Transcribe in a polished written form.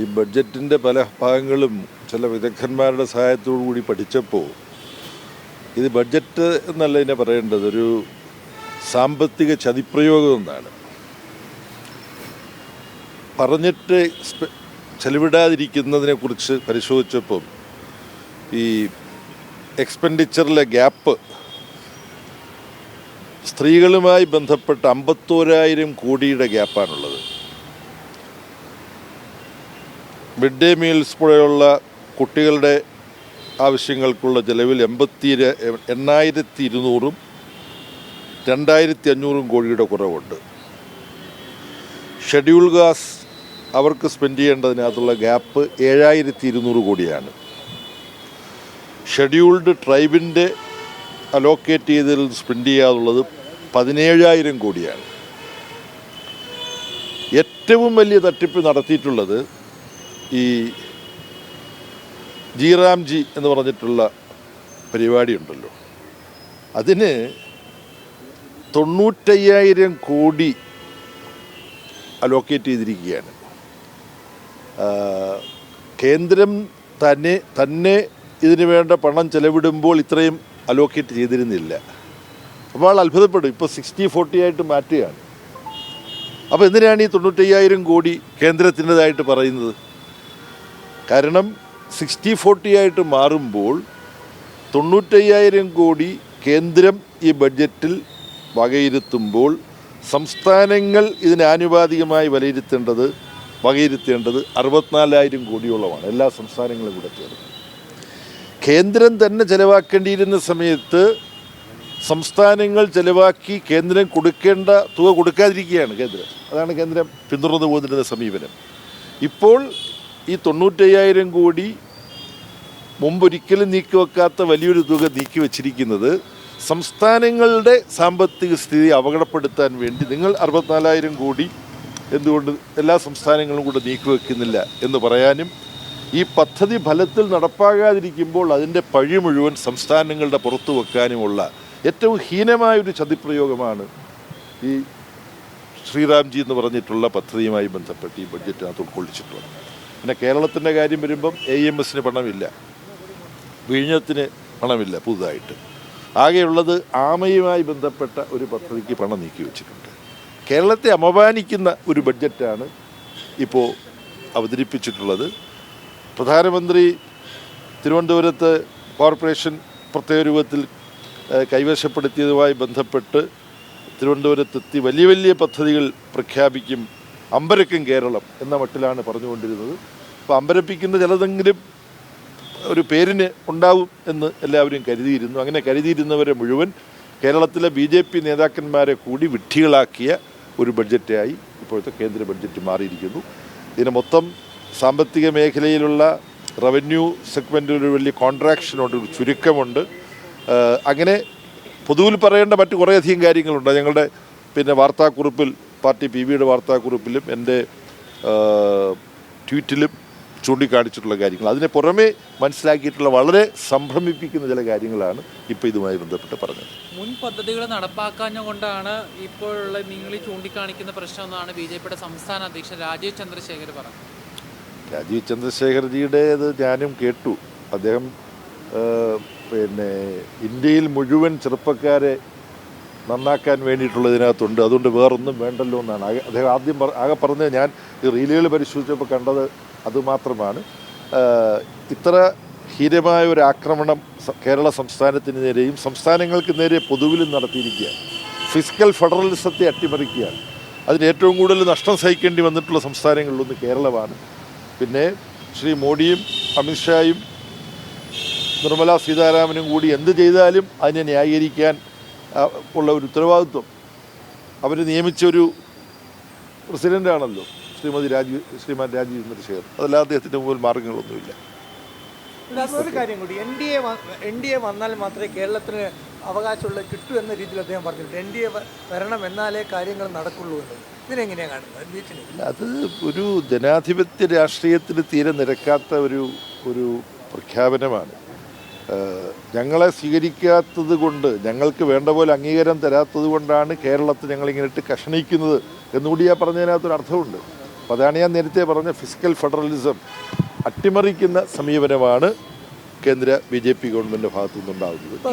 ഈ ബഡ്ജറ്റിൻ്റെ പല ഭാഗങ്ങളും ചില വിദഗ്ധന്മാരുടെ സഹായത്തോടു കൂടി പഠിച്ചപ്പോൾ ഇത് ബഡ്ജറ്റ് എന്നല്ല ഇതിനെ പറയേണ്ടത്, ഒരു സാമ്പത്തിക ചതിപ്രയോഗം എന്നാണ്. പറഞ്ഞിട്ട് ചെലവിടാതിരിക്കുന്നതിനെക്കുറിച്ച് പരിശോധിച്ചപ്പം ഈ എക്സ്പെൻഡിച്ചറിലെ ഗ്യാപ്പ് സ്ത്രീകളുമായി ബന്ധപ്പെട്ട 51,000 കോടിയുടെ ഗ്യാപ്പാണുള്ളത്. മിഡ് ഡേ മീൽസ് പോലെയുള്ള കുട്ടികളുടെ ആവശ്യങ്ങൾക്കുള്ള ചെലവിൽ 8,200-ഉം 2,500 കോടിയുടെ കുറവുണ്ട്. ഷെഡ്യൂൾ കാസ്റ്റ് അവർക്ക് സ്പെൻഡ് ചെയ്യേണ്ടതിനകത്തുള്ള ഗ്യാപ്പ് 7,200 കോടിയാണ്. ഷെഡ്യൂൾഡ് ട്രൈബിൻ്റെ അലോക്കേറ്റ് ചെയ്തതിൽ സ്പെൻഡ് ചെയ്യാതുള്ളത് 17,000 കോടിയാണ്. ഏറ്റവും വലിയ തട്ടിപ്പ് നടത്തിയിട്ടുള്ളത് ഈ ജി എന്ന് പറഞ്ഞിട്ടുള്ള പരിപാടിയുണ്ടല്ലോ, അതിന് 95,000 കോടി അലോക്കേറ്റ് ചെയ്തിരിക്കുകയാണ്. കേന്ദ്രം തന്നെ ഇതിനു വേണ്ട പണം ചെലവിടുമ്പോൾ ഇത്രയും അലോക്കേറ്റ് ചെയ്തിരുന്നില്ല. അപ്പോൾ ആൾ അത്ഭുതപ്പെടും. ഇപ്പോൾ 60-40 ആയിട്ട് മാറ്റുകയാണ്. അപ്പോൾ എന്തിനാണ് ഈ 95,000 കോടി കേന്ദ്രത്തിൻ്റെതായിട്ട് പറയുന്നത്? കാരണം 60-40 ആയിട്ട് മാറുമ്പോൾ 95,000 കോടി കേന്ദ്രം ഈ ബഡ്ജറ്റിൽ വകയിരുത്തുമ്പോൾ സംസ്ഥാനങ്ങൾ ഇതിന് ആനുപാതികമായി വകയിരുത്തേണ്ടത് 64,000 കോടിയോളമാണ്, എല്ലാ സംസ്ഥാനങ്ങളും കൂടെ ചേർന്ന്. കേന്ദ്രം തന്നെ ചെലവാക്കേണ്ടിയിരുന്ന സമയത്ത് സംസ്ഥാനങ്ങൾ ചെലവാക്കി കേന്ദ്രം കൊടുക്കേണ്ട തുക കൊടുക്കാതിരിക്കുകയാണ് കേന്ദ്രം. അതാണ് കേന്ദ്രം പിന്തുടർന്നു പോകുന്നതിൻ്റെ സമീപനം. ഇപ്പോൾ ഈ 95,000 കോടി മുമ്പൊരിക്കലും നീക്കിവെക്കാത്ത വലിയൊരു തുക നീക്കി വച്ചിരിക്കുന്നത് സംസ്ഥാനങ്ങളുടെ സാമ്പത്തിക സ്ഥിതി അപകടപ്പെടുത്താൻ വേണ്ടി. നിങ്ങൾ 64,000 കോടി എന്തുകൊണ്ട് എല്ലാ സംസ്ഥാനങ്ങളും കൂടെ നീക്കിവെക്കുന്നില്ല എന്ന് പറയാനും, ഈ പദ്ധതി ഫലത്തിൽ നടപ്പാകാതിരിക്കുമ്പോൾ അതിൻ്റെ പഴി മുഴുവൻ സംസ്ഥാനങ്ങളുടെ പുറത്തു വെക്കാനുമുള്ള ഏറ്റവും ഹീനമായൊരു ചതിപ്രയോഗമാണ് ഈ ശ്രീറാംജി എന്ന് പറഞ്ഞിട്ടുള്ള പദ്ധതിയുമായി ബന്ധപ്പെട്ട് ഈ ബഡ്ജറ്റിനകത്ത് ഉൾക്കൊള്ളിച്ചിട്ടുള്ളത്. പിന്നെ കേരളത്തിൻ്റെ കാര്യം വരുമ്പം AMSന് പണമില്ല, വിഴിഞ്ഞത്തിന് പണമില്ല പുതുതായിട്ട്. ആകെയുള്ളത് ആമയുമായി ബന്ധപ്പെട്ട ഒരു പദ്ധതിക്ക് പണം നീക്കി വെച്ചിട്ടുണ്ട്. കേരളത്തെ അപമാനിക്കുന്ന ഒരു ബഡ്ജറ്റാണ് ഇപ്പോൾ അവതരിപ്പിച്ചിട്ടുള്ളത്. പ്രധാനമന്ത്രി തിരുവനന്തപുരത്ത് കോർപ്പറേഷൻ പ്രത്യേക രൂപത്തിൽ കൈവശപ്പെടുത്തിയതുമായി ബന്ധപ്പെട്ട് തിരുവനന്തപുരത്തെത്തി വലിയ വലിയ പദ്ധതികൾ പ്രഖ്യാപിക്കും, അമ്പരക്കും കേരളം എന്ന മട്ടിലാണ് പറഞ്ഞുകൊണ്ടിരുന്നത്. അപ്പോൾ അമ്പരപ്പിക്കുന്ന ചിലതെങ്കിലും ഒരു പേരിന് ഉണ്ടാവും എന്ന് എല്ലാവരും കരുതിയിരുന്നു. അങ്ങനെ കരുതിയിരുന്നവരെ മുഴുവൻ കേരളത്തിലെ BJP നേതാക്കന്മാരെ കൂടി വിഡ്ഢികളാക്കിയ ഒരു ബഡ്ജറ്റായി ഇപ്പോഴത്തെ കേന്ദ്ര ബഡ്ജറ്റ് മാറിയിരിക്കുന്നു. ഇതിന് മൊത്തം സാമ്പത്തിക മേഖലയിലുള്ള റവന്യൂ സെഗ്മെൻറ്റിൽ ഒരു വലിയ കോൺട്രാക്ഷനുണ്ട്, ഒരു ചുരുക്കമുണ്ട്. അങ്ങനെ പൊതുവിൽ പറയേണ്ട മറ്റു കുറേയധികം കാര്യങ്ങളുണ്ട്. ഞങ്ങളുടെ വാർത്താക്കുറിപ്പിൽ, പാർട്ടി PBയുടെ വാർത്താക്കുറിപ്പിലും എൻ്റെ ട്വീറ്റിലും ചൂണ്ടിക്കാണിച്ചിട്ടുള്ള കാര്യങ്ങൾ, അതിനെ പുറമേ മനസ്സിലാക്കിയിട്ടുള്ള വളരെ സംഭ്രമിപ്പിക്കുന്ന ചില കാര്യങ്ങളാണ് ഇപ്പോൾ ഇതുമായി ബന്ധപ്പെട്ട് പറഞ്ഞത്. മുൻ പദ്ധതികൾ നടപ്പാക്കാഞ്ഞുകൊണ്ടാണ് ഇപ്പോഴുള്ള നിങ്ങൾ ചൂണ്ടിക്കാണിക്കുന്ന പ്രശ്നം എന്നാണ് BJPയുടെ സംസ്ഥാന അധ്യക്ഷൻ രാജീവ് ചന്ദ്രശേഖർ പറഞ്ഞത്. രാജീവ് ചന്ദ്രശേഖർജിയുടേത് ഞാനും കേട്ടു. അദ്ദേഹം ഇന്ത്യയിൽ മുഴുവൻ ചെറുപ്പക്കാരെ നന്നാക്കാൻ വേണ്ടിയിട്ടുള്ളതിനകത്തുണ്ട്, അതുകൊണ്ട് വേറൊന്നും വേണ്ടല്ലോ എന്നാണ് അദ്ദേഹം ആദ്യം ആകെ പറഞ്ഞത്. ഞാൻ ഈ റീലുകൾ പരിശോധിച്ചപ്പോൾ കണ്ടത് അതുമാത്രമാണ്. ഇത്ര ഹീനമായ ഒരു ആക്രമണം കേരള സംസ്ഥാനത്തിന് നേരെയും സംസ്ഥാനങ്ങൾക്ക് നേരെ പൊതുവിലും നടത്തിയിരിക്കുകയാണ്. ഫിസ്ക്കൽ ഫെഡറലിസത്തെ അട്ടിമറിക്കുകയാണ്. അതിന് ഏറ്റവും കൂടുതൽ നഷ്ടം സഹിക്കേണ്ടി വന്നിട്ടുള്ള സംസ്ഥാനങ്ങളിലൊന്ന് കേരളമാണ്. പിന്നെ ശ്രീ മോഡിയും അമിത്ഷായും നിർമ്മല സീതാരാമനും കൂടി എന്ത് ചെയ്താലും അതിനെ ന്യായീകരിക്കാൻ ഉള്ള ഒരു ഉത്തരവാദിത്വം അവർ നിയമിച്ചൊരു പ്രസിഡൻ്റാണല്ലോ ശ്രീമാൻ രാജീവ് ചന്ദ്രശേഖർ. അതല്ലാതെ അദ്ദേഹത്തിൻ്റെ മുമ്പിൽ മാർഗങ്ങളൊന്നുമില്ല. ഒരു കാര്യം കൂടി, NDA വന്നാൽ മാത്രമേ കേരളത്തിന് അവകാശമുള്ള കിട്ടൂ എന്ന രീതിയിൽ അദ്ദേഹം പറഞ്ഞിട്ടുണ്ട്. NDA വരണം എന്നാലേ കാര്യങ്ങൾ നടക്കുള്ളൂ എന്ന്. ഇതിനെങ്ങനെയാണ് കാണുന്നത്? അത് ഒരു ജനാധിപത്യ രാഷ്ട്രീയത്തിന് തീരെ നിരക്കാത്ത ഒരു പ്രഖ്യാപനമാണ്. ഞങ്ങളെ സ്വീകരിക്കാത്തത് കൊണ്ട്, ഞങ്ങൾക്ക് വേണ്ട പോലെ അംഗീകാരം തരാത്തത് കൊണ്ടാണ് കേരളത്തിൽ ഞങ്ങളിങ്ങനെ ഇട്ട് കഷണിക്കുന്നത് എന്നുകൂടി ആ പറഞ്ഞതിനകത്തൊരർത്ഥമുണ്ട്. അപ്പോൾ അതാണ് ഞാൻ നേരത്തെ പറഞ്ഞ ഫിസിക്കൽ ഫെഡറലിസം അട്ടിമറിക്കുന്ന സമീപനമാണ് കേന്ദ്ര BJP ഗവൺമെൻറ്റിൻ്റെ ഭാഗത്തു നിന്നുണ്ടാകുന്നത്.